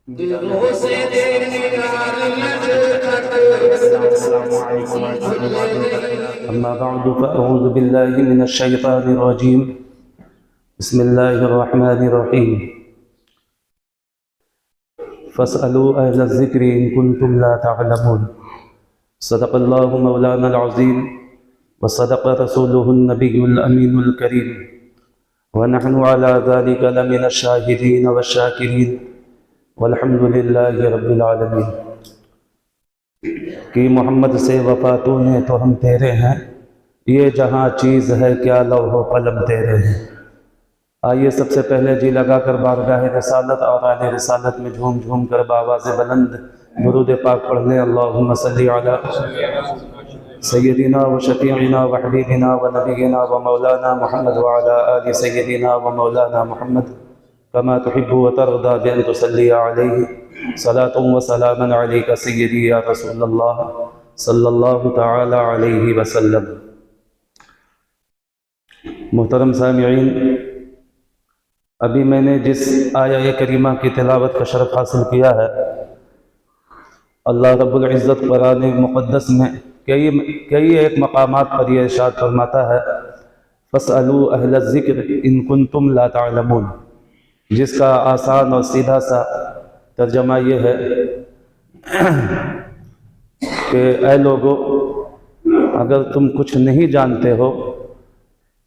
أما بعد فأعوذ بالله من الشيطان الرجيم بسم الله الرحمن الرحيم فاسألوا أهل الذكر إن كنتم لا تعلمون صدق الله مولانا العظيم وصدق رسوله النبي الأمين الكريم ونحن على ذلك لمن الشاهدين والشاكرين والحمد لله رب العالمین۔ کہ محمد سے وفا تو نے تو ہم تیرے ہیں، یہ جہاں چیز ہے کیا لوح و قلم تیرے ہیں۔ آئیے سب سے پہلے جی لگا کر بارگاہ رسالت اور آل رسالت میں جھوم جھوم کر بآواز بلند درود پاک پڑھنے۔ اللہم صلی علی سیدنا و شفیعنا و حبیبنا و نبینا و مولانا محمد وعلی آل سیدنا و مولانا محمد كما تحب وترضى بأن تصلي عليه صلاة وسلاما عليك سيدي يا رسول الله صلی اللہ تعالی علیہ وسلم۔ محترم سامعین، ابھی میں نے جس آیہ کریمہ کی تلاوت کا شرف حاصل کیا ہے، اللہ رب العزت قرآن مقدس میں کئی ایک مقامات پر یہ ارشاد فرماتا ہے فَاسْأَلُوا أَهْلَ الذِّكْرِ إِن كُنتُمْ لَا تَعْلَمُونَ، جس کا آسان اور سیدھا سا ترجمہ یہ ہے کہ اے لوگو، اگر تم کچھ نہیں جانتے ہو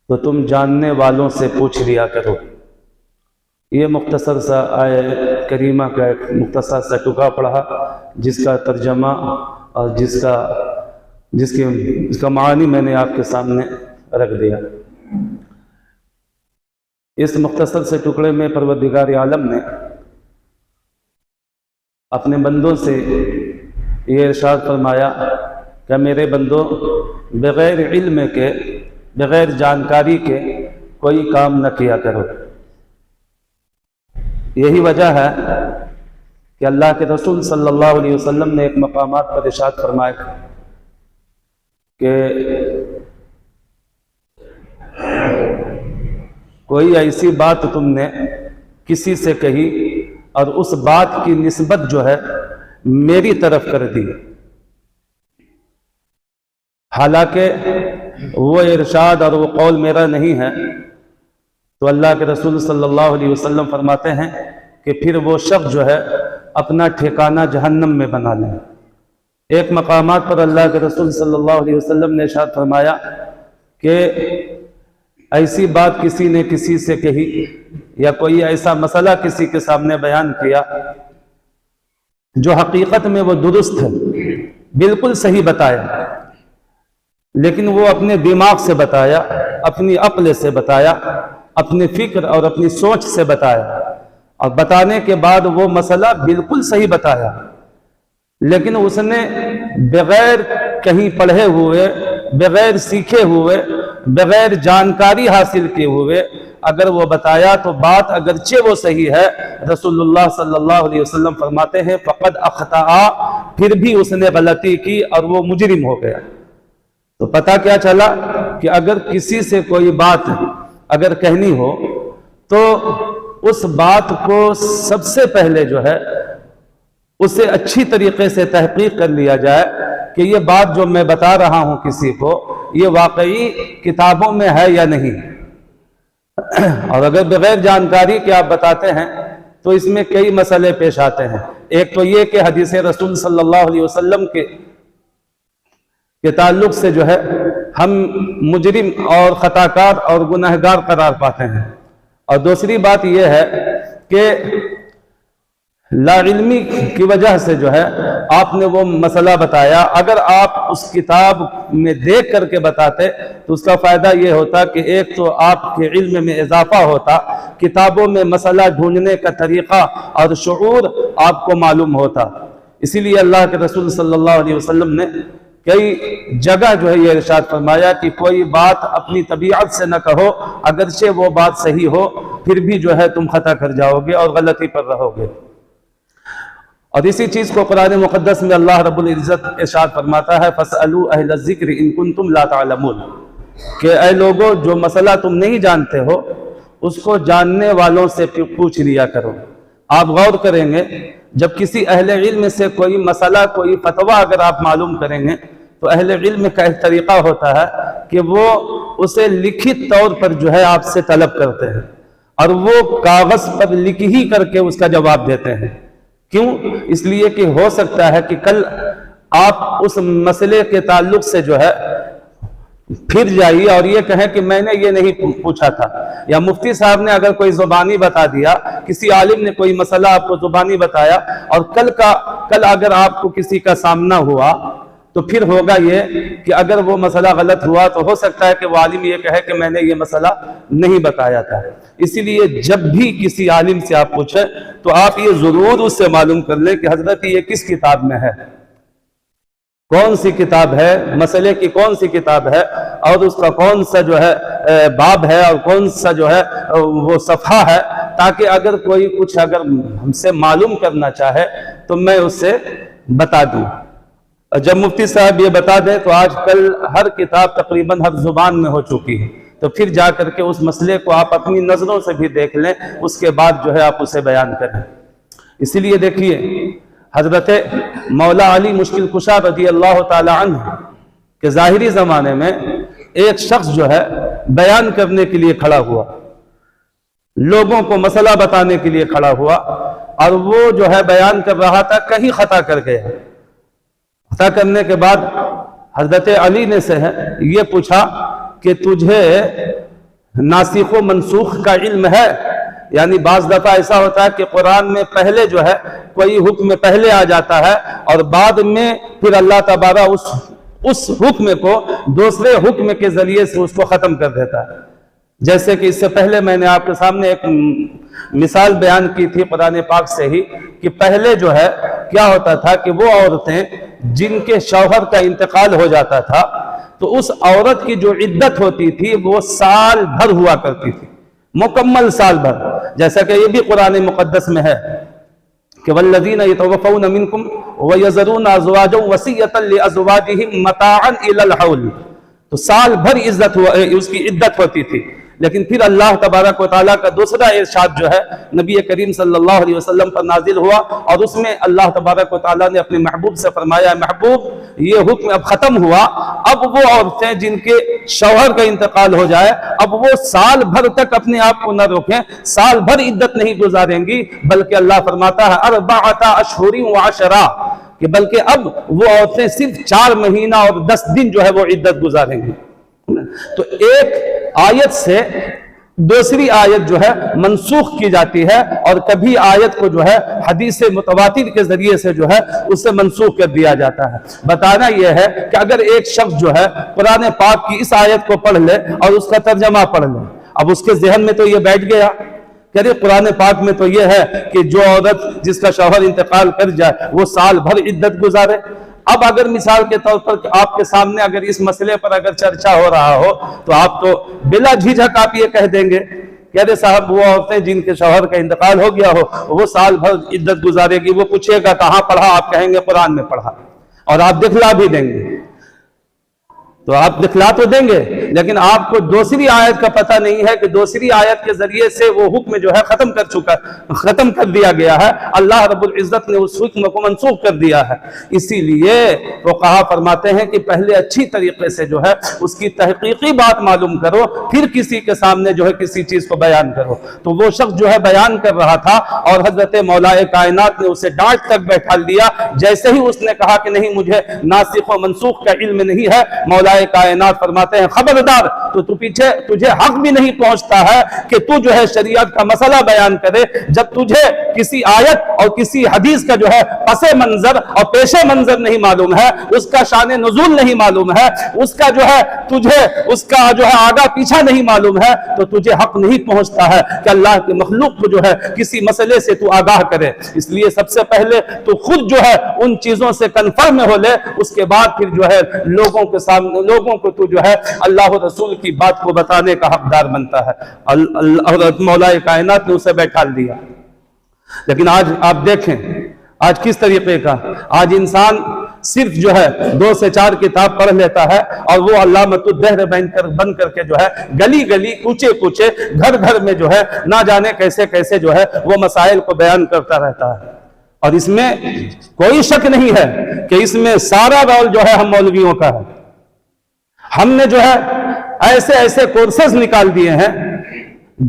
تو تم جاننے والوں سے پوچھ لیا کرو۔ یہ مختصر سا آیہ کریمہ کا ایک مختصر سا ٹکڑا پڑھا، جس کا ترجمہ اور جس کا معانی میں نے آپ کے سامنے رکھ دیا۔ اس مختصر سے ٹکڑے میں پروردگار عالم نے اپنے بندوں سے یہ ارشاد فرمایا کہ میرے بندوں، بغیر علم کے، بغیر جانکاری کے کوئی کام نہ کیا کرو۔ یہی وجہ ہے کہ اللہ کے رسول صلی اللہ علیہ وسلم نے ایک مقامات پر ارشاد فرمایا کہ کوئی ایسی بات تم نے کسی سے کہی اور اس بات کی نسبت جو ہے میری طرف کر دی، حالانکہ وہ ارشاد اور وہ قول میرا نہیں ہے، تو اللہ کے رسول صلی اللہ علیہ وسلم فرماتے ہیں کہ پھر وہ شخص جو ہے اپنا ٹھکانہ جہنم میں بنا لیں۔ ایک مقامات پر اللہ کے رسول صلی اللہ علیہ وسلم نے ارشاد فرمایا کہ ایسی بات کسی نے کسی سے کہی یا کوئی ایسا مسئلہ کسی کے سامنے بیان کیا جو حقیقت میں وہ درست ہے، بالکل صحیح بتایا، لیکن وہ اپنے دماغ سے بتایا، اپنی عقل سے بتایا، اپنی فکر اور اپنی سوچ سے بتایا، اور بتانے کے بعد وہ مسئلہ بالکل صحیح بتایا، لیکن اس نے بغیر کہیں پڑھے ہوئے، بغیر سیکھے ہوئے، بغیر جانکاری حاصل کیے ہوئے اگر وہ بتایا تو بات اگرچہ وہ صحیح ہے، رسول اللہ صلی اللہ علیہ وسلم فرماتے ہیں فقد اخطأ، پھر بھی اس نے غلطی کی اور وہ مجرم ہو گیا۔ تو پتہ کیا چلا کہ اگر کسی سے کوئی بات اگر کہنی ہو تو اس بات کو سب سے پہلے جو ہے اسے اچھی طریقے سے تحقیق کر لیا جائے کہ یہ بات جو میں بتا رہا ہوں کسی کو، یہ واقعی کتابوں میں ہے یا نہیں۔ اور اگر بغیر جانکاری کے آپ بتاتے ہیں تو اس میں کئی مسئلے پیش آتے ہیں۔ ایک تو یہ کہ حدیث رسول صلی اللہ علیہ وسلم کے تعلق سے جو ہے ہم مجرم اور خطاکار اور گناہگار قرار پاتے ہیں، اور دوسری بات یہ ہے کہ لا علمی کی وجہ سے جو ہے آپ نے وہ مسئلہ بتایا، اگر آپ اس کتاب میں دیکھ کر کے بتاتے تو اس کا فائدہ یہ ہوتا کہ ایک تو آپ کے علم میں اضافہ ہوتا، کتابوں میں مسئلہ ڈھونڈنے کا طریقہ اور شعور آپ کو معلوم ہوتا۔ اسی لیے اللہ کے رسول صلی اللہ علیہ وسلم نے کئی جگہ جو ہے یہ ارشاد فرمایا کہ کوئی بات اپنی طبیعت سے نہ کہو، اگرچہ وہ بات صحیح ہو پھر بھی جو ہے تم خطا کر جاؤ گے اور غلطی پر رہو گے۔ اور اسی چیز کو قرآن مقدس میں اللہ رب العزت ارشاد فرماتا ہے فَاسْأَلُوا أَهْلَ الذِّكْرِ إِن كُنتُمْ لَا تَعْلَمُونَ، کہ اے لوگو جو مسئلہ تم نہیں جانتے ہو اس کو جاننے والوں سے پوچھ لیا کرو۔ آپ غور کریں گے جب کسی اہل علم سے کوئی مسئلہ کوئی فتویٰ اگر آپ معلوم کریں گے تو اہل علم کا ایک طریقہ ہوتا ہے کہ وہ اسے لکھت طور پر جو ہے آپ سے طلب کرتے ہیں اور وہ کاغذ پر لکھ ہی کر کے اس کا جواب دیتے ہیں. کیوں؟ اس لیے کہ ہو سکتا ہے کہ کل آپ اس مسئلے کے تعلق سے جو ہے پھر جائیے اور یہ کہیں کہ میں نے یہ نہیں پوچھا تھا، یا مفتی صاحب نے اگر کوئی زبانی بتا دیا، کسی عالم نے کوئی مسئلہ آپ کو زبانی بتایا اور کل اگر آپ کو کسی کا سامنا ہوا تو پھر ہوگا یہ کہ اگر وہ مسئلہ غلط ہوا تو ہو سکتا ہے کہ وہ عالم یہ کہے کہ میں نے یہ مسئلہ نہیں بتایا تھا. اسی لیے جب بھی کسی عالم سے آپ پوچھیں تو آپ یہ ضرور اس سے معلوم کر لیں کہ حضرت یہ کس کتاب میں ہے، کون سی کتاب ہے، مسئلے کی کون سی کتاب ہے اور اس کا کون سا جو ہے باب ہے اور کون سا جو ہے وہ صفحہ ہے، تاکہ اگر کوئی کچھ اگر ہم سے معلوم کرنا چاہے تو میں اس سے بتا دوں. جب مفتی صاحب یہ بتا دیں تو آج کل ہر کتاب تقریباً ہر زبان میں ہو چکی ہے، تو پھر جا کر کے اس مسئلے کو آپ اپنی نظروں سے بھی دیکھ لیں، اس کے بعد جو ہے آپ اسے بیان کریں. اسی لیے دیکھیے حضرت مولا علی مشکل کشا رضی اللہ تعالی عنہ کہ ظاہری زمانے میں ایک شخص جو ہے بیان کرنے کے لیے کھڑا ہوا، لوگوں کو مسئلہ بتانے کے لیے کھڑا ہوا، اور وہ جو ہے بیان کر رہا تھا، کہیں خطا کر گیا. خطا کرنے کے بعد حضرت علی نے سے یہ پوچھا کہ تجھے ناسخ و منسوخ کا علم ہے؟ یعنی بعض دفعہ ایسا ہوتا ہے کہ قرآن میں پہلے جو ہے کوئی حکم پہلے آ جاتا ہے اور بعد میں پھر اللہ تبارہ اس حکم کو دوسرے حکم کے ذریعے سے اس کو ختم کر دیتا ہے. جیسے کہ اس سے پہلے میں نے آپ کے سامنے ایک مثال بیان کی تھی قرآن پاک سے ہی کہ پہلے جو ہے کیا ہوتا تھا کہ وہ عورتیں جن کے شوہر کا انتقال ہو جاتا تھا تو اس عورت کی جو عدت ہوتی تھی وہ سال بھر ہوا کرتی تھی، مکمل سال بھر. جیسا کہ یہ بھی قرآن مقدس میں ہے کہ والذین یتوفون منکم ویذرون ازواجا وصیۃ لازواجہم متاعا الی الحول، تو سال بھر اس کی عدت ہوتی تھی. لیکن پھر اللہ تبارک و تعالیٰ کا دوسرا ارشاد جو ہے نبی کریم صلی اللہ علیہ وسلم پر نازل ہوا اور اس میں اللہ تبارک و تعالیٰ نے اپنے محبوب سے فرمایا، محبوب یہ حکم اب ختم ہوا، اب وہ عورتیں جن کے شوہر کا انتقال ہو جائے اب وہ سال بھر تک اپنے آپ کو نہ روکیں، سال بھر عدت نہیں گزاریں گی، بلکہ اللہ فرماتا ہے اربعۃ اشہر وعشرہ، کہ بلکہ اب وہ عورتیں صرف 4 مہینہ اور 10 دن جو ہے وہ عدت گزاریں گی. تو ایک آیت سے دوسری آیت جو ہے منسوخ کی جاتی ہے اور کبھی آیت کو جو ہے حدیث متواتر کے ذریعے سے جو ہے اس سے منسوخ کر دیا جاتا ہے. بتانا یہ ہے کہ اگر ایک شخص جو ہے قرآن پاک کی اس آیت کو پڑھ لے اور اس کا ترجمہ پڑھ لے، اب اس کے ذہن میں تو یہ بیٹھ گیا کہ قرآن پاک میں تو یہ ہے کہ جو عورت جس کا شوہر انتقال کر جائے وہ سال بھر عدت گزارے. اب اگر مثال کے طور پر آپ کے سامنے اگر اس مسئلے پر اگر چرچا ہو رہا ہو تو آپ تو بلا جھجھک آپ یہ کہہ دیں گے کہ ارے صاحب وہ عورتیں جن کے شوہر کا انتقال ہو گیا ہو وہ سال بھر عدت گزارے گی. وہ پوچھے گا کہاں پڑھا، آپ کہیں گے قرآن میں پڑھا، اور آپ دکھلا بھی دیں گے. تو آپ دکھلا تو دیں گے لیکن آپ کو دوسری آیت کا پتہ نہیں ہے کہ دوسری آیت کے ذریعے سے وہ حکم جو ہے ختم کر دیا گیا ہے، اللہ رب العزت نے اس حکم کو منسوخ کر دیا ہے. اسی لیے فقہا فرماتے ہیں کہ پہلے اچھی طریقے سے جو ہے اس کی تحقیقی بات معلوم کرو، پھر کسی کے سامنے جو ہے کسی چیز کو بیان کرو. تو وہ شخص جو ہے بیان کر رہا تھا اور حضرت مولا کائنات نے اسے ڈانٹ تک بیٹھا لیا. جیسے ہی اس نے کہا کہ نہیں مجھے ناسخ و منسوخ کا علم نہیں ہے، مولا کائنات فرماتے ہیں خبردار، تو تجھے حق بھی نہیں پہنچتا ہے کہ تو جو ہے شریعت کا مسئلہ بیان کرے جب تجھے کسی آیت اور کسی حدیث کا جو ہے پس منظر اور پیش منظر نہیں معلوم ہے، اس کا شان نزول نہیں معلوم ہے، اس کا جو ہے تجھے اس کا جو ہے آگا پیچھا نہیں معلوم ہے، تو تجھے حق نہیں پہنچتا ہے کہ اللہ کے مخلوق کو جو ہے کسی مسئلے سے تو آگاہ کرے. اس لیے سب سے پہلے تو خود جو ہے ان چیزوں سے کنفرم ہو لے، اس کے بعد پھر جو ہے لوگوں کے سامنے لوگوں کو تو جو ہے اللہ و رسول کی بات کو بتانے کا حقدار بنتا ہے. مولا کائنات نے اسے بیٹھا دیا. لیکن آج آپ دیکھیں آج کس طریقے کا آج انسان صرف جو ہے 2 سے 4 کتاب پڑھ لیتا ہے اور وہ علامۃ الدہر بن کر کے جو ہے گلی گلی کوچے کوچے گھر گھر میں جو ہے نہ جانے کیسے کیسے جو ہے وہ مسائل کو بیان کرتا رہتا ہے. اور اس میں کوئی شک نہیں ہے کہ اس میں سارا رول جو ہے ہم مولویوں کا ہے. ہم نے جو ہے ایسے ایسے کورسز نکال دیے ہیں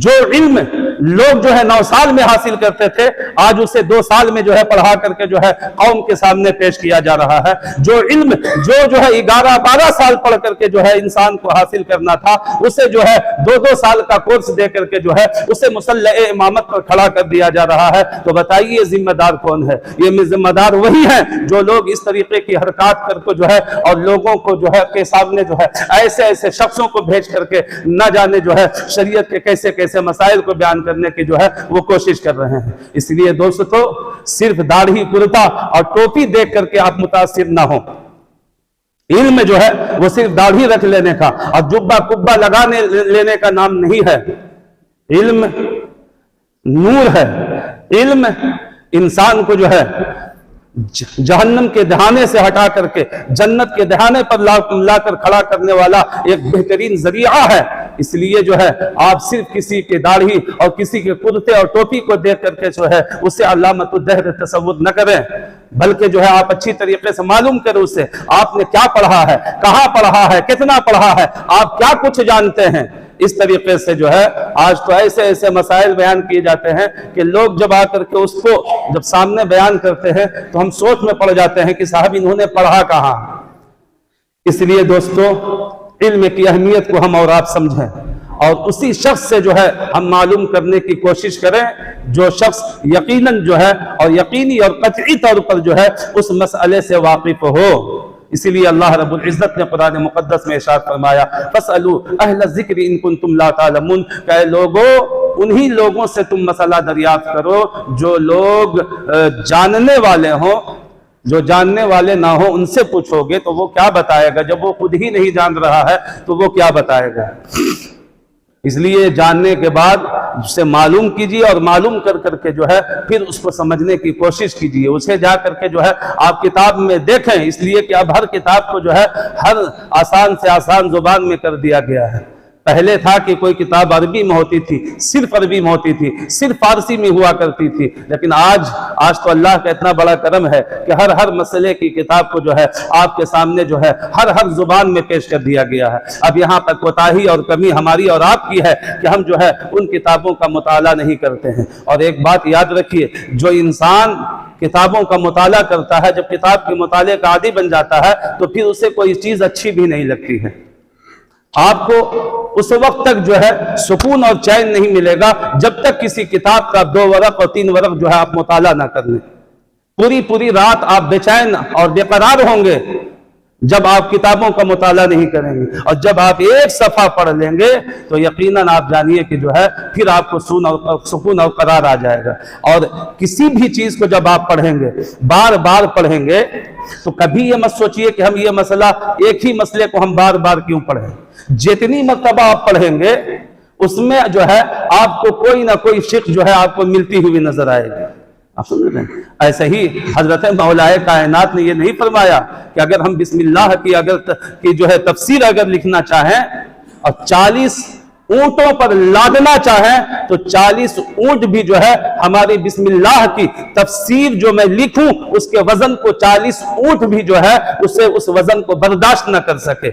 جو علم لوگ جو ہے 9 سال میں حاصل کرتے تھے آج اسے 2 سال میں جو ہے پڑھا کر کے جو ہے قوم کے سامنے پیش کیا جا رہا ہے. جو علم جو ہے 11-12 سال پڑھ کر کے جو ہے انسان کو حاصل کرنا تھا اسے جو ہے 2 سال کا کورس دے کر کے جو ہے اسے مصلح امامت پر کھڑا کر دیا جا رہا ہے. تو بتائیے ذمہ دار کون ہے؟ یہ ذمہ دار وہی ہیں جو لوگ اس طریقے کی حرکات کر کے جو ہے اور لوگوں کو جو ہے کے سامنے جو ہے ایسے ایسے شخصوں کو بھیج کر کے نہ جانے جو ہے شریعت کے کیسے کیسے مسائل کو بیان کرنے کی جو ہے وہ کوشش کر رہے ہیں. اس لیے دوستو صرف داڑھی کرتا اور ٹوپی دیکھ کر کے آپ متاثر نہ ہوں. علم جو ہے وہ صرف داڑھی رکھ لینے کا اور جبہ کبہ لگانے لینے کا نام نہیں ہے. علم نور ہے. علم انسان کو جو ہے جہنم کے دہانے سے ہٹا کر کے جنت کے دہانے پر لا کر کھڑا کرنے والا ایک بہترین ذریعہ ہے. اس لیے جو ہے آپ صرف کسی کے داڑھی اور کسی کے کرتے اور ٹوپی کو دیکھ کر کے جو ہے اسے علامۃ الدہر تصور نہ کریں بلکہ جو ہے آپ اچھی طریقے سے معلوم کریں اسے آپ نے کیا پڑھا ہے, کہاں پڑھا ہے, کتنا پڑھا ہے, آپ کیا کچھ جانتے ہیں. اس طریقے سے جو ہے آج تو ایسے ایسے مسائل بیان کیے جاتے ہیں کہ لوگ جب آ کر کے اس کو جب سامنے بیان کرتے ہیں تو ہم سوچ میں پڑ جاتے ہیں کہ صاحب انہوں نے پڑھا کہاں. اس لیے دوستو علم کی اہمیت کو ہم اور آپ سمجھیں اور اسی شخص سے جو ہے ہم معلوم کرنے کی کوشش کریں جو شخص یقیناً جو ہے اور یقینی اور قطعی طور پر جو ہے اس مسئلے سے واقف ہو. اسی لیے اللہ رب العزت نے قرآن مقدس میں ارشاد فرمایا فَاسْأَلُوا أَهْلَ الذِّكْرِ إِن كُنتُمْ لَا تَعْلَمُونَ کہ لوگوں انہی لوگوں سے تم مسئلہ دریافت کرو جو لوگ جاننے والے ہوں. جو جاننے والے نہ ہوں ان سے پوچھو گے تو وہ کیا بتائے گا؟ جب وہ خود ہی نہیں جان رہا ہے تو وہ کیا بتائے گا؟ اس لیے جاننے کے بعد اسے معلوم کیجیے اور معلوم کر کر کے جو ہے پھر اس کو سمجھنے کی کوشش کیجیے. اسے جا کر کے جو ہے آپ کتاب میں دیکھیں اس لیے کہ اب ہر کتاب کو جو ہے ہر آسان سے آسان زبان میں کر دیا گیا ہے. پہلے تھا کہ کوئی کتاب عربی میں ہوتی تھی, صرف عربی میں ہوتی تھی, صرف فارسی میں ہوا کرتی تھی, لیکن آج تو اللہ کا اتنا بڑا کرم ہے کہ ہر مسئلے کی کتاب کو جو ہے آپ کے سامنے جو ہے ہر زبان میں پیش کر دیا گیا ہے. اب یہاں پر کوتاہی اور کمی ہماری اور آپ کی ہے کہ ہم جو ہے ان کتابوں کا مطالعہ نہیں کرتے ہیں. اور ایک بات یاد رکھیے, جو انسان کتابوں کا مطالعہ کرتا ہے جب کتاب کے مطالعے کا عادی بن جاتا ہے تو پھر اسے کوئی چیز اچھی بھی نہیں لگتی ہے. آپ کو اس وقت تک جو ہے سکون اور چین نہیں ملے گا جب تک کسی کتاب کا 2 ورق اور 3 ورق جو ہے آپ مطالعہ نہ کر لیں. پوری رات آپ بے چین اور بے قرار ہوں گے جب آپ کتابوں کا مطالعہ نہیں کریں گے. اور جب آپ ایک صفحہ پڑھ لیں گے تو یقیناً آپ جانیے کہ جو ہے پھر آپ کو سکون اور قرار آ جائے گا. اور کسی بھی چیز کو جب آپ پڑھیں گے بار بار پڑھیں گے تو کبھی یہ مت سوچئے کہ ہم یہ مسئلہ ایک ہی مسئلے کو ہم بار بار کیوں پڑھیں. جتنی مرتبہ آپ پڑھیں گے اس میں جو ہے آپ کو کوئی نہ کوئی فقہ جو ہے آپ کو ملتی ہوئی نظر آئے گی. آپ سمجھ رہے ہیں؟ ایسے ہی حضرت مولا کائنات نے یہ نہیں فرمایا کہ اگر ہم بسم اللہ کی جو ہے تفسیر اگر لکھنا چاہیں اور 40 اونٹوں پر لادنا چاہیں تو 40 اونٹ بھی جو ہے ہماری بسم اللہ کی تفسیر جو میں لکھوں اس کے وزن کو 40 اونٹ بھی جو ہے اسے اس وزن کو برداشت نہ کر سکے.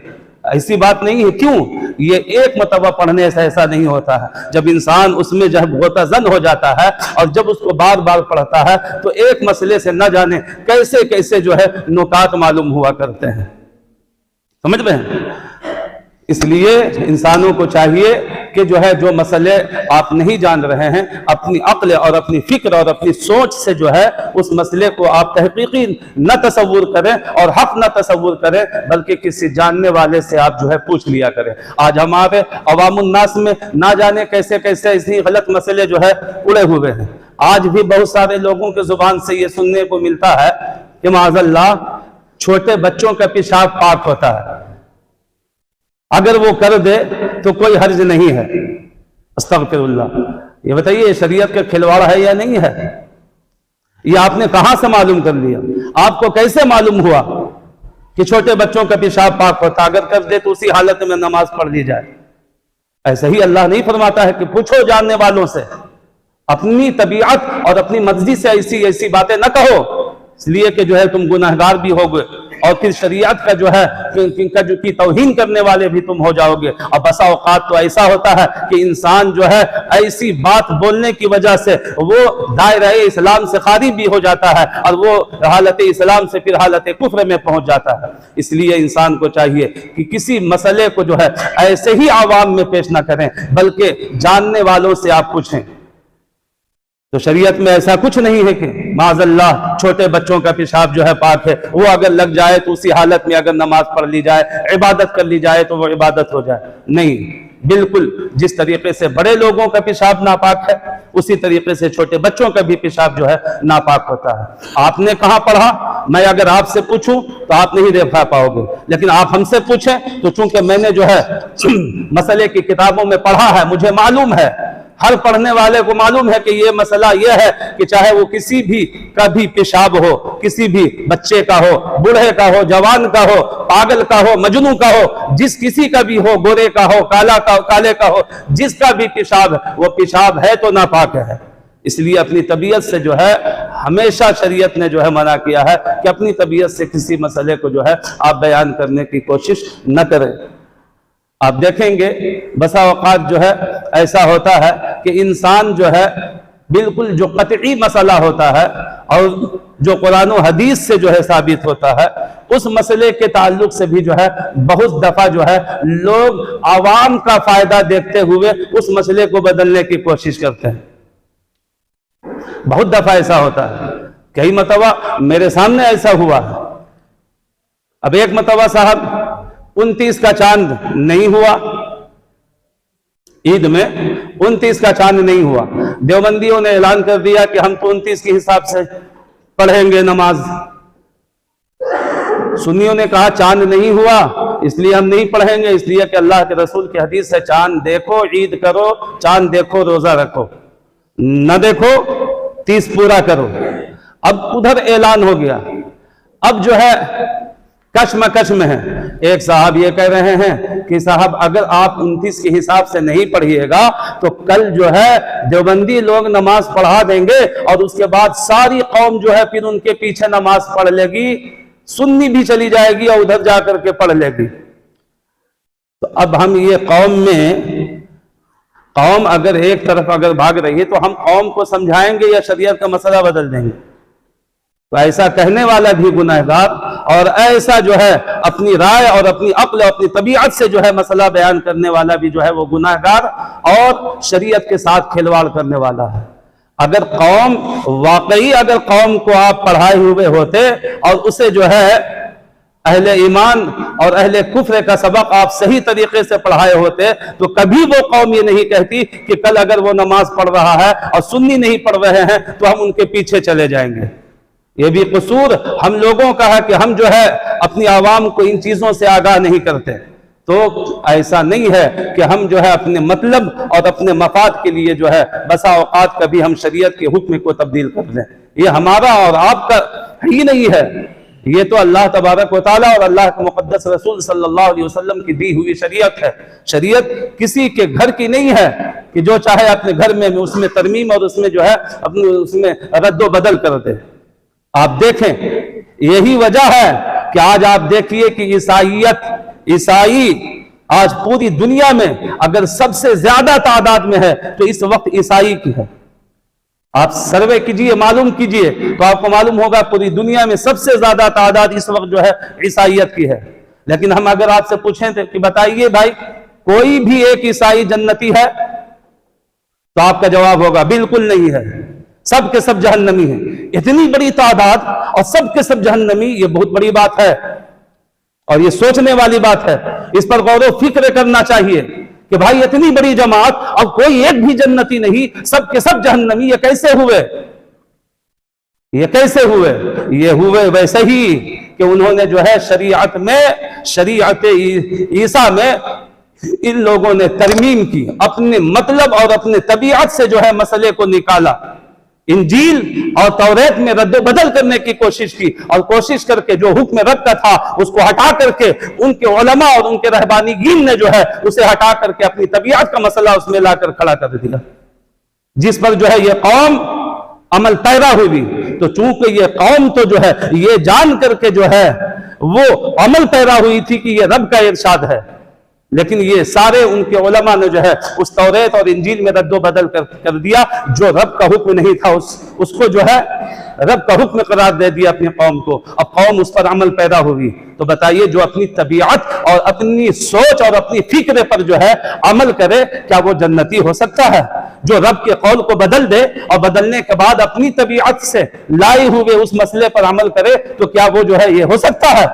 ایسی بات نہیں ہے. کیوں؟ یہ ایک مرتبہ پڑھنے سے ایسا نہیں ہوتا ہے. جب انسان اس میں جو ہے غوطہ زن ہو جاتا ہے اور جب اس کو بار بار پڑھتا ہے تو ایک مسئلے سے نہ جانے کیسے کیسے جو ہے نکات معلوم ہوا کرتے ہیں. سمجھ رہے ہیں؟ اس لیے انسانوں کو چاہیے کہ جو ہے جو مسئلے آپ نہیں جان رہے ہیں اپنی عقل اور اپنی فکر اور اپنی سوچ سے جو ہے اس مسئلے کو آپ تحقیقی نہ تصور کریں اور حق نہ تصور کریں بلکہ کسی جاننے والے سے آپ جو ہے پوچھ لیا کریں. آج ہمارے عوام الناس میں نہ جانے کیسے کیسے اسی غلط مسئلے جو ہے اڑے ہوئے ہیں. آج بھی بہت سارے لوگوں کے زبان سے یہ سننے کو ملتا ہے کہ معاذ اللہ چھوٹے بچوں کا پیشاب پاک ہوتا ہے, اگر وہ کر دے تو کوئی حرج نہیں ہے. استغفر اللہ. یہ بتائیے شریعت کا کھلواڑ ہے یا نہیں ہے؟ یہ آپ نے کہاں سے معلوم کر لیا؟ آپ کو کیسے معلوم ہوا کہ چھوٹے بچوں کا پیشاب پاک ہوتا، اگر کر دے تو اسی حالت میں نماز پڑھ لی جائے۔ ایسے ہی اللہ نہیں فرماتا ہے کہ پوچھو جاننے والوں سے، اپنی طبیعت اور اپنی مرضی سے ایسی باتیں نہ کہو، اس لیے کہ جو ہے تم گناہگار بھی ہوگے اور پھر شریعت کا جو ہے کی توہین کرنے والے بھی تم ہو جاؤ گے۔ اور بسا اوقات تو ایسا ہوتا ہے کہ انسان جو ہے ایسی بات بولنے کی وجہ سے وہ دائرہ اسلام سے خارج بھی ہو جاتا ہے اور وہ حالت اسلام سے پھر حالت کفر میں پہنچ جاتا ہے۔ اس لیے انسان کو چاہیے کہ کسی مسئلے کو جو ہے ایسے ہی عوام میں پیش نہ کریں، بلکہ جاننے والوں سے آپ پوچھیں۔ تو شریعت میں ایسا کچھ نہیں ہے کہ معاذ اللہ چھوٹے بچوں کا پیشاب جو ہے پاک ہے، وہ اگر لگ جائے تو اسی حالت میں اگر نماز پڑھ لی جائے، عبادت کر لی جائے تو وہ عبادت ہو جائے۔ نہیں، بالکل جس طریقے سے بڑے لوگوں کا پیشاب ناپاک ہے اسی طریقے سے چھوٹے بچوں کا بھی پیشاب جو ہے ناپاک ہوتا ہے۔ آپ نے کہاں پڑھا؟ میں اگر آپ سے پوچھوں تو آپ نہیں دیکھ پاؤ گے، لیکن آپ ہم سے پوچھیں تو چونکہ میں نے جو ہے مسئلے کی کتابوں میں پڑھا ہے، مجھے معلوم ہے، ہر پڑھنے والے کو معلوم ہے کہ یہ مسئلہ یہ ہے کہ چاہے وہ کسی بھی کا بھی پیشاب ہو، کسی بھی بچے کا ہو، بوڑھے کا ہو، جوان کا ہو، پاگل کا ہو، مجنوں کا ہو، جس کسی کا بھی ہو، گورے کا ہو، کالے کا ہو، جس کا بھی پیشاب وہ پیشاب ہے تو ناپاک ہے۔ اس لیے اپنی طبیعت سے جو ہے ہمیشہ شریعت نے جو ہے منع کیا ہے کہ اپنی طبیعت سے کسی مسئلے کو جو ہے آپ بیان کرنے کی کوشش نہ کریں۔ آپ دیکھیں گے بسا اوقات جو ہے ایسا ہوتا ہے کہ انسان جو ہے بالکل جو قطعی مسئلہ ہوتا ہے اور جو قرآن و حدیث سے جو ہے ثابت ہوتا ہے، اس مسئلے کے تعلق سے بھی جو ہے بہت دفعہ جو ہے لوگ عوام کا فائدہ دیکھتے ہوئے اس مسئلے کو بدلنے کی کوشش کرتے ہیں۔ بہت دفعہ ایسا ہوتا ہے، کئی مرتبہ میرے سامنے ایسا ہوا ہے۔ اب ایک مرتبہ صاحب 29 کا چاند نہیں ہوا، عید میں 29 کا چاند نہیں ہوا، دیوبندیوں نے اعلان کر دیا کہ ہم تو 29 کے حساب سے پڑھیں گے نماز۔ سنیوں نے کہا چاند نہیں ہوا اس لیے ہم نہیں پڑھیں گے، اس لیے کہ اللہ کے رسول کی حدیث ہے چاند دیکھو عید کرو، چاند دیکھو روزہ رکھو، نہ دیکھو 30 پورا کرو۔ اب ادھر اعلان ہو گیا، اب جو ہے کشمکش میں ہے۔ ایک صاحب یہ کہہ رہے ہیں کہ صاحب اگر آپ 29 کے حساب سے نہیں پڑھیے گا تو کل جو ہے دیوبندی لوگ نماز پڑھا دیں گے اور اس کے بعد ساری قوم جو ہے پھر ان کے پیچھے نماز پڑھ لے گی، سنی بھی چلی جائے گی اور ادھر جا کر کے پڑھ لے گی۔ تو اب ہم یہ قوم اگر ایک طرف اگر بھاگ رہی ہے تو ہم قوم کو سمجھائیں گے یا شریعت کا مسئلہ بدل دیں گے؟ تو ایسا کہنے والا بھی گناہگار اور ایسا جو ہے اپنی رائے اور اپنی عقل اور اپنی طبیعت سے جو ہے مسئلہ بیان کرنے والا بھی جو ہے وہ گناہگار اور شریعت کے ساتھ کھلواڑ کرنے والا ہے۔ اگر قوم کو آپ پڑھائے ہوئے ہوتے اور اسے جو ہے اہل ایمان اور اہل کفر کا سبق آپ صحیح طریقے سے پڑھائے ہوتے تو کبھی وہ قوم یہ نہیں کہتی کہ کل اگر وہ نماز پڑھ رہا ہے اور سنی نہیں پڑھ رہے ہیں تو ہم ان کے پیچھے چلے جائیں گے۔ یہ بھی قصور ہم لوگوں کا ہے کہ ہم جو ہے اپنی عوام کو ان چیزوں سے آگاہ نہیں کرتے۔ تو ایسا نہیں ہے کہ ہم جو ہے اپنے مطلب اور اپنے مفاد کے لیے جو ہے بسا اوقات کبھی ہم شریعت کے حکم کو تبدیل کر دیں۔ یہ ہمارا اور آپ کا ہی نہیں ہے، یہ تو اللہ تبارک و تعالیٰ اور اللہ کے مقدس رسول صلی اللہ علیہ وسلم کی دی ہوئی شریعت ہے۔ شریعت کسی کے گھر کی نہیں ہے کہ جو چاہے اپنے گھر میں اس میں ترمیم اور اس میں جو ہے اس میں رد و بدل کر دے۔ آپ دیکھیں یہی وجہ ہے کہ آج آپ دیکھیے کہ عیسائی آج پوری دنیا میں اگر سب سے زیادہ تعداد میں ہے تو اس وقت عیسائی کی ہے۔ آپ سروے کیجئے، معلوم کیجئے تو آپ کو معلوم ہوگا پوری دنیا میں سب سے زیادہ تعداد اس وقت جو ہے عیسائیت کی ہے۔ لیکن ہم اگر آپ سے پوچھیں تھے کہ بتائیے بھائی کوئی بھی ایک عیسائی جنتی ہے تو آپ کا جواب ہوگا بالکل نہیں ہے، سب کے سب جہنمی ہیں۔ اتنی بڑی تعداد اور سب کے سب جہنمی، یہ بہت بڑی بات ہے اور یہ سوچنے والی بات ہے، اس پر غور و فکر کرنا چاہیے کہ بھائی اتنی بڑی جماعت اور کوئی ایک بھی جنتی نہیں، سب کے سب جہنمی، یہ کیسے ہوئے؟ یہ کیسے ہوئے؟ یہ ہوئے ویسے ہی کہ انہوں نے جو ہے شریعت عیسیٰ میں ان لوگوں نے ترمیم کی، اپنے مطلب اور اپنے طبیعت سے جو ہے مسئلے کو نکالا۔ انجیل اور توریت میں رد و بدل کرنے کی کوشش کی، اور کوشش کر کے جو حکم رب کا تھا اس کو ہٹا کر کے ان کے علماء اور ان کے رہبانیین نے جو ہے اسے ہٹا کر کے اپنی طبیعت کا مسئلہ اس میں لا کر کھڑا کر دیا، جس پر جو ہے یہ قوم عمل پیرا ہوئی۔ تو چونکہ یہ قوم تو جو ہے یہ جان کر کے جو ہے وہ عمل پیرا ہوئی تھی کہ یہ رب کا ارشاد ہے، لیکن یہ سارے ان کے علماء نے جو ہے اس توریت اور انجیل میں رد و بدل کر دیا، جو رب کا حکم نہیں تھا اس کو جو ہے رب کا حکم قرار دے دیا اپنی قوم کو، اب قوم اس پر عمل پیدا ہوئی۔ تو بتائیے جو اپنی طبیعت اور اپنی سوچ اور اپنی فکر پر جو ہے عمل کرے، کیا وہ جنتی ہو سکتا ہے؟ جو رب کے قول کو بدل دے اور بدلنے کے بعد اپنی طبیعت سے لائے ہوئے اس مسئلے پر عمل کرے، تو کیا وہ جو ہے یہ ہو سکتا ہے؟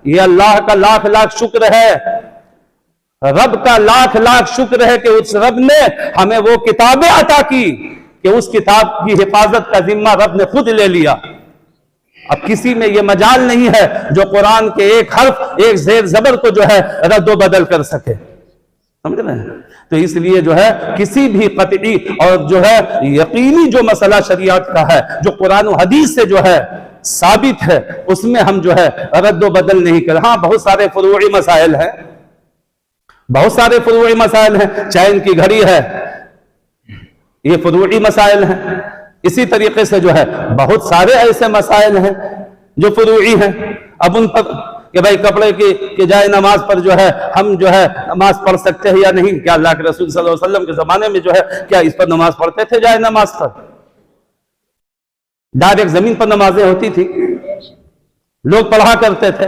یہ اللہ کا لاکھ لاکھ شکر ہے، رب کا لاکھ لاکھ شکر ہے کہ اس رب نے ہمیں وہ کتابیں عطا کی کہ اس کتاب کی حفاظت کا ذمہ رب نے خود لے لیا۔ اب کسی میں یہ مجال نہیں ہے جو قرآن کے ایک حرف ایک زیر زبر کو جو ہے رد و بدل کر سکے، سمجھ رہے ہیں؟ تو اس لیے جو ہے کسی بھی قطعی اور جو ہے یقینی جو مسئلہ شریعت کا ہے، جو قرآن و حدیث سے جو ہے ثابت ہے، اس میں ہم جو ہے رد و بدل نہیں کریں۔ ہاں بہت سارے فروعی مسائل ہیں، بہت سارے فروعی مسائل ہیں، چین کی گھڑی ہے، یہ فروعی مسائل ہیں۔ اسی طریقے سے جو ہے بہت سارے ایسے مسائل ہیں جو فروعی ہیں، اب ان پر کہ بھائی کپڑے کی جائے نماز پر جو ہے ہم جو ہے نماز پڑھ سکتے ہیں یا نہیں، کیا اللہ کے رسول صلی اللہ علیہ وسلم کے زمانے میں جو ہے کیا اس پر نماز پڑھتے تھے؟ جائے نماز پر ڈائریکٹ زمین پر نمازیں ہوتی تھی، لوگ پڑھا کرتے تھے،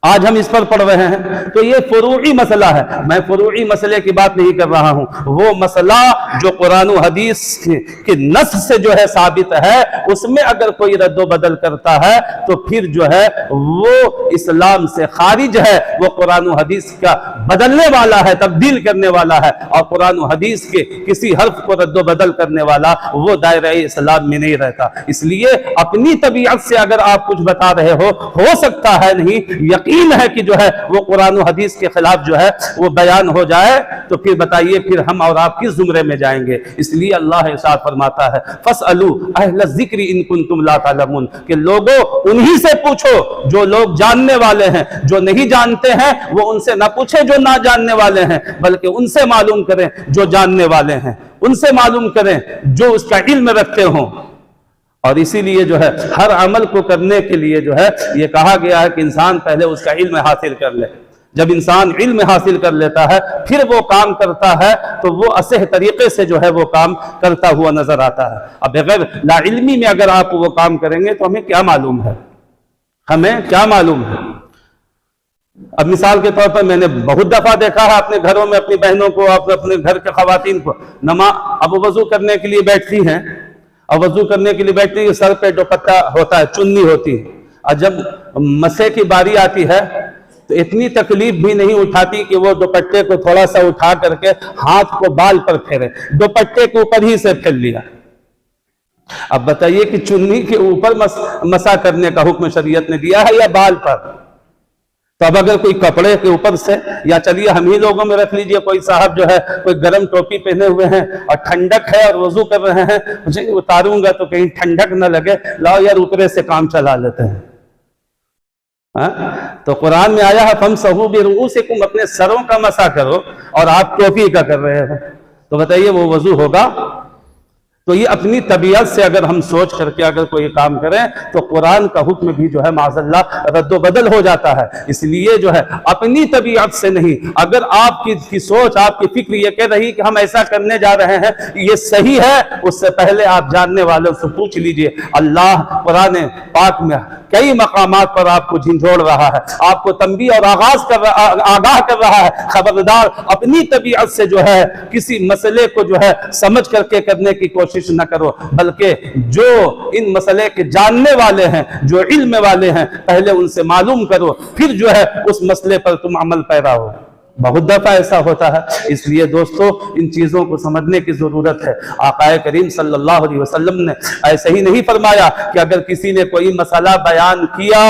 آج ہم اس پر پڑھ رہے ہیں۔ تو یہ فروعی مسئلہ ہے، میں فروعی مسئلے کی بات نہیں کر رہا ہوں، وہ مسئلہ جو قرآن و حدیث کی نص سے جو ہے ثابت ہے، اس میں اگر کوئی رد و بدل کرتا ہے تو پھر جو ہے وہ اسلام سے خارج ہے، وہ قرآن و حدیث کا بدلنے والا ہے، تبدیل کرنے والا ہے، اور قرآن و حدیث کے کسی حرف کو رد و بدل کرنے والا وہ دائرہ اسلام میں نہیں رہتا۔ اس لیے اپنی طبیعت سے اگر آپ کچھ بتا رہے ہو سکتا ہے نہیں، یقین ہے کہ جو ہے وہ قرآن و حدیث کے خلاف جو ہے وہ بیان ہو جائے، تو پھر بتائیے پھر ہم اور آپ کس زمرے میں جائیں گے؟ اس لیے اللہ ارشاد فرماتا ہے فَاسْأَلُوا أَهْلَ الذِّكْرِ إِن كُنتُمْ لَا تَعْلَمُونَ، کہ لوگوں انہی سے پوچھو جو لوگ جاننے والے ہیں، جو نہیں جانتے ہیں وہ ان سے نہ پوچھیں جو نہ جاننے والے ہیں، بلکہ ان سے معلوم کریں جو جاننے والے ہیں، ان سے معلوم کریں جو اس کا علم رکھتے ہوں۔ اور اسی لیے جو ہے ہر عمل کو کرنے کے لیے جو ہے یہ کہا گیا ہے کہ انسان پہلے اس کا علم حاصل کر لے۔ جب انسان علم حاصل کر لیتا ہے پھر وہ کام کرتا ہے تو وہ اصح طریقے سے جو ہے وہ کام کرتا ہوا نظر آتا ہے۔ اب بغیر لا علمی میں اگر آپ وہ کام کریں گے تو ہمیں کیا معلوم ہے؟ ہمیں کیا معلوم ہے؟ اب مثال کے طور پر میں نے بہت دفعہ دیکھا ہے اپنے گھروں میں اپنی بہنوں کو، اپنے گھر کے خواتین کو، اب وضو کرنے کے لیے بیٹھتی ہیں، اور وضو کرنے کے لیے بیٹھتی ہے، سر پہ دوپٹہ ہوتا ہے، چننی ہوتی ہے، اور جب مسے کی باری آتی ہے تو اتنی تکلیف بھی نہیں اٹھاتی کہ وہ دوپٹے کو تھوڑا سا اٹھا کر کے ہاتھ کو بال پر پھیرے، دوپٹے کے اوپر ہی سے پھیر لیا۔ اب بتائیے کہ چننی کے اوپر مسا کرنے کا حکم شریعت نے دیا ہے یا بال پر؟ تو اب اگر کوئی کپڑے کے اوپر سے، یا چلیے ہم ہی لوگوں میں رکھ لیجئے کوئی صاحب جو ہے کوئی گرم ٹوپی پہنے ہوئے ہیں اور ٹھنڈک ہے اور وضو کر رہے ہیں، مجھے اتاروں گا تو کہیں ٹھنڈک نہ لگے، لاؤ یار اوپرے سے کام چلا لیتے ہیں۔ تو قرآن میں آیا ہے فَامْسَحُوا بِرُؤُوسِكُمْ، اپنے سروں کا مسح کرو، اور آپ ٹوپی کا کر رہے ہیں، تو بتائیے وہ وضو ہوگا؟ تو یہ اپنی طبیعت سے اگر ہم سوچ کر کے اگر کوئی کام کریں تو قرآن کا حکم بھی جو ہے معاذ اللہ رد و بدل ہو جاتا ہے۔ اس لیے جو ہے اپنی طبیعت سے نہیں، اگر آپ کی سوچ، آپ کی فکر یہ کہہ رہی کہ ہم ایسا کرنے جا رہے ہیں یہ صحیح ہے، اس سے پہلے آپ جاننے والوں سے پوچھ لیجئے۔ اللہ قرآن پاک میں کئی مقامات پر آپ کو جھنجھوڑ رہا ہے، آپ کو تنبیہ اور آگاہ کر رہا ہے، خبردار اپنی طبیعت سے جو ہے کسی مسئلے کو جو ہے سمجھ کر کے کرنے کی کوشش نہ کرو، بلکہ جو ان مسئلے کے جاننے والے ہیں، جو علم والے ہیں، پہلے ان سے معلوم کرو، پھر جو ہے اس مسئلے پر تم عمل پیرا ہو۔ بہت دفعہ ایسا ہوتا ہے، اس لیے دوستو ان چیزوں کو سمجھنے کی ضرورت ہے۔ آقا کریم صلی اللہ علیہ وسلم نے ایسے ہی نہیں فرمایا کہ اگر کسی نے کوئی مسئلہ بیان کیا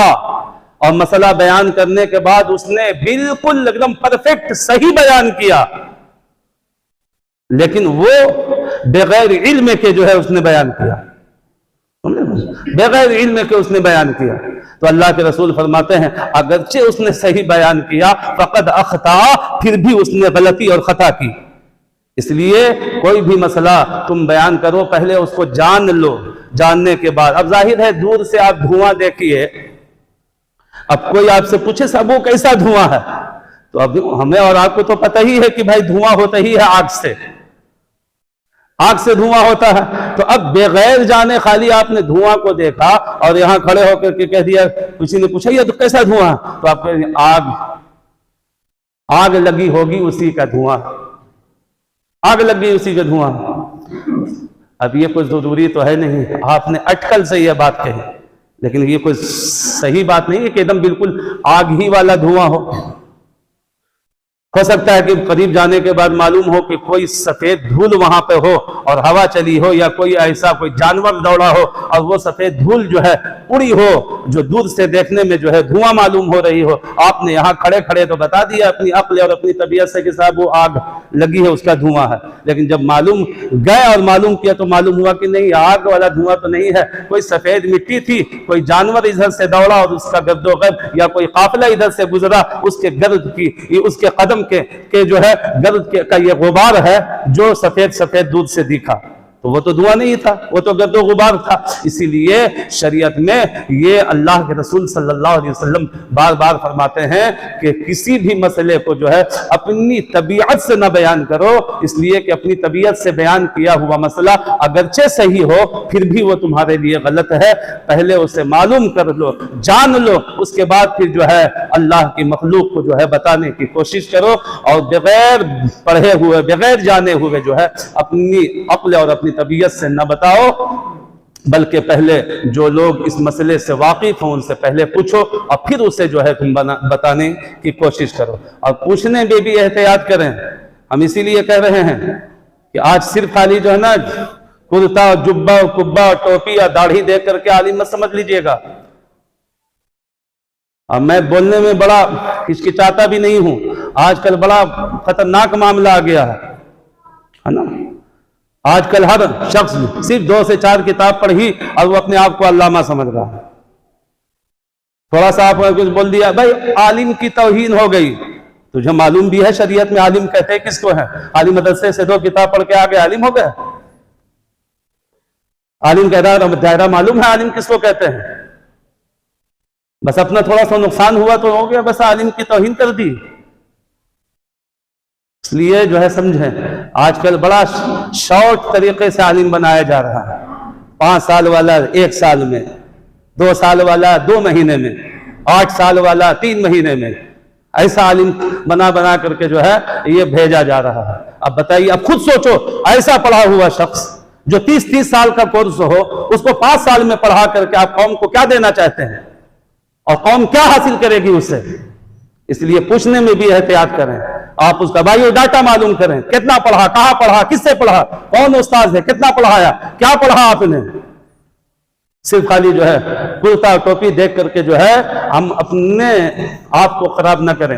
اور مسئلہ بیان کرنے کے بعد اس نے بالکل ایک دم پرفیکٹ صحیح بیان کیا لیکن وہ بغیر علم کے جو ہے اس نے بیان کیا، بغیر علم کے اس نے بیان کیا. تو اللہ کے رسول فرماتے ہیں اگرچہ اس نے صحیح بیان کیا فقد اخطا، پھر بھی اس نے غلطی اور خطا کی. اس لیے کوئی بھی مسئلہ تم بیان کرو پہلے اس کو جان لو، جاننے کے بعد. اب ظاہر ہے دور سے آپ دھواں دیکھیے، اب کوئی آپ سے پوچھے صاحب وہ کیسا دھواں ہے، تو اب ہمیں اور آپ کو تو پتہ ہی ہے کہ بھائی دھواں ہوتا ہی ہے آگ سے، آگ سے دھواں ہوتا ہے. تو اب بغیر جانے خالی آپ نے دھواں کو دیکھا اور یہاں کھڑے ہو کر کے کہہ دیا، کسی نے پوچھا یہ تو کیسا دھواں ہے، تو آپ کہیں آگ لگی ہوگی اسی کا دھواں، آگ لگی اسی کا دھواں. اب یہ کوئی ضروری تو ہے نہیں، آپ نے اٹکل سے یہ بات کہی، لیکن یہ کوئی صحیح بات نہیں ہے کہ ایک دم بالکل آگ ہی والا دھواں ہو سکتا ہے کہ قریب جانے کے بعد معلوم ہو کہ کوئی سفید دھول وہاں پہ ہو اور ہوا چلی ہو، یا کوئی ایسا کوئی جانور دوڑا ہو اور وہ سفید دھول جو ہے اڑی ہو، جو دور سے دیکھنے میں جو ہے دھواں معلوم ہو رہی ہو. آپ نے یہاں کھڑے کھڑے تو بتا دیا اپنی عقل اور اپنی طبیعت سے کہ صاحب وہ آگ لگی ہے، اس کا دھواں ہے. لیکن جب معلوم گئے اور معلوم کیا تو معلوم ہوا کہ نہیں، آگ والا دھواں تو نہیں ہے، کوئی سفید مٹی تھی، کوئی جانور ادھر سے دوڑا اور اس کا گرد و غرب، یا کوئی قافلہ ادھر سے گزرا، اس کے گرد کی، اس کے قدم کے جو ہے گرد کا یہ غبار ہے جو سفید دودھ سے دکھا، تو وہ تو دھواں نہیں تھا، وہ تو گرد و غبار تھا. اسی لیے شریعت میں یہ اللہ کے رسول صلی اللہ علیہ وسلم بار بار فرماتے ہیں کہ کسی بھی مسئلے کو جو ہے اپنی طبیعت سے نہ بیان کرو، اس لیے کہ اپنی طبیعت سے بیان کیا ہوا مسئلہ اگرچہ صحیح ہو پھر بھی وہ تمہارے لیے غلط ہے. پہلے اسے معلوم کر لو، جان لو، اس کے بعد پھر جو ہے اللہ کی مخلوق کو جو ہے بتانے کی کوشش کرو، اور بغیر پڑھے ہوئے، بغیر جانے ہوئے جو ہے اپنی عقل اور اپنی طبیعت سے نہ بتاؤ، بلکہ پہلے جو لوگ اس مسئلے سے واقف ہوں ان سے پہلے پوچھو، اور پھر اسے جو ہے تم بتانے کی کوشش کرو. اور پوچھنے میں بھی احتیاط کریں. ہم اسی لیے کہہ رہے ہیں کہ آج صرف خالی جو ہے نا کرتا جبہ کبہ ٹوپی یا داڑھی دیکھ کر کے عالم مت سمجھ لیجئے گا. اب میں بولنے میں بڑا ہچکچاتا بھی نہیں ہوں، آج کل بڑا خطرناک معاملہ آ گیا ہے نا. آج کل ہر شخص صرف 2 سے 4 کتاب پڑھی اور وہ اپنے آپ کو علامہ سمجھ رہا ہے. تھوڑا سا آپ نے کچھ بول دیا بھائی عالم کی توہین ہو گئی. تجھے معلوم بھی ہے شریعت میں عالم کہتے ہیں کس کو ہے؟ عالم مدرسے سے 2 کتاب پڑھ کے آگے عالم ہو گئے؟ عالم کہہ رہا ہے دائرہ معلوم ہے عالم کس کو کہتے ہیں؟ بس اپنا تھوڑا سا نقصان ہوا تو ہو گیا، بس عالم کی توہین کر دی. اس لیے جو ہے سمجھیں آج کل بڑا شارٹ طریقے سے عالم بنایا جا رہا ہے. 5 سال والا 1 سال میں، 2 سال والا 2 مہینے میں، 8 سال والا 3 مہینے میں، ایسا عالم بنا کر کے جو ہے یہ بھیجا جا رہا ہے. اب بتائیے، اب خود سوچو ایسا پڑھا ہوا شخص جو 30 سال کا کورس ہو، اس کو 5 سال میں پڑھا کر کے آپ قوم کو کیا دینا چاہتے ہیں، اور قوم کیا حاصل کرے گی اس سے؟ اس لیے پوچھنے میں بھی احتیاط کریں. آپ اس کا بایو ڈاٹا معلوم کریں، کتنا پڑھا، کہاں پڑھا، کس سے پڑھا، کون استاد ہے، کتنا پڑھایا، کیا پڑھا آپ نے. صرف خالی جو ہے کرتا ٹوپی دیکھ کر کے جو ہے ہم اپنے آپ کو خراب نہ کریں.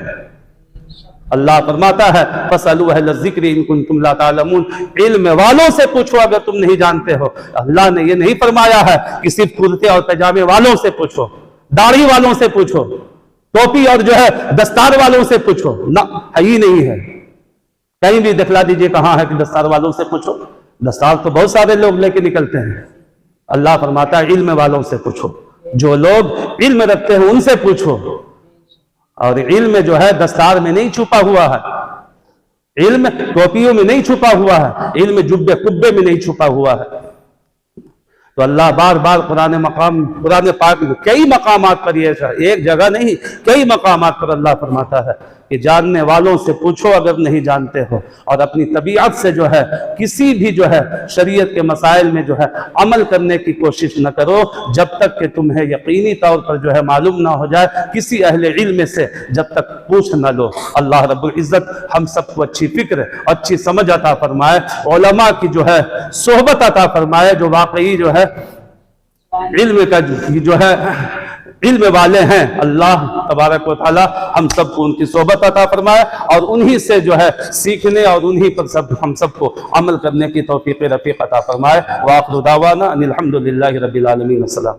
اللہ فرماتا ہے فَاسْأَلُوا أَهْلَ الذِّكْرِ إِن كُنتُمْ لَا تَعْلَمُونَ، علم والوں سے پوچھو اگر تم نہیں جانتے ہو. اللہ نے یہ نہیں فرمایا ہے کہ صرف کرتے اور پاجامے والوں سے پوچھو، داڑھی والوں سے پوچھو، ٹوپی اور جو ہے دستار والوں سے پوچھو. نہ، ہی نہیں ہے. کہیں بھی دکھلا دیجئے کہاں ہے کہ دستار والوں سے پوچھو. دستار تو بہت سارے لوگ لے کے نکلتے ہیں. اللہ فرماتا ہے علم والوں سے پوچھو، جو لوگ علم رکھتے ہیں ان سے پوچھو. اور علم جو ہے دستار میں نہیں چھپا ہوا ہے، علم ٹوپیوں میں نہیں چھپا ہوا ہے، علم جبے کبے میں نہیں چھپا ہوا ہے. تو اللہ بار بار قرآن پاک میں کئی مقامات پر یہ ایک جگہ نہیں کئی مقامات پر اللہ فرماتا ہے کہ جاننے والوں سے پوچھو اگر نہیں جانتے ہو، اور اپنی طبیعت سے جو ہے کسی بھی جو ہے شریعت کے مسائل میں جو ہے عمل کرنے کی کوشش نہ کرو جب تک کہ تمہیں یقینی طور پر جو ہے معلوم نہ ہو جائے. کسی اہل علم سے جب تک پوچھ نہ لو. اللہ رب العزت ہم سب کو اچھی فکر، اچھی سمجھ عطا فرمائے، علماء کی جو ہے صحبت عطا فرمائے جو واقعی جو ہے علم کا جو ہے علم والے ہیں. اللہ تبارک و تعالی ہم سب کو ان کی صحبت عطا فرمائے اور انہی سے جو ہے سیکھنے اور انہی پر ہم سب کو عمل کرنے کی توفیق رفیق عطا فرمائے. وآخر دعوانا ان الحمد للہ رب العالمین. السلام.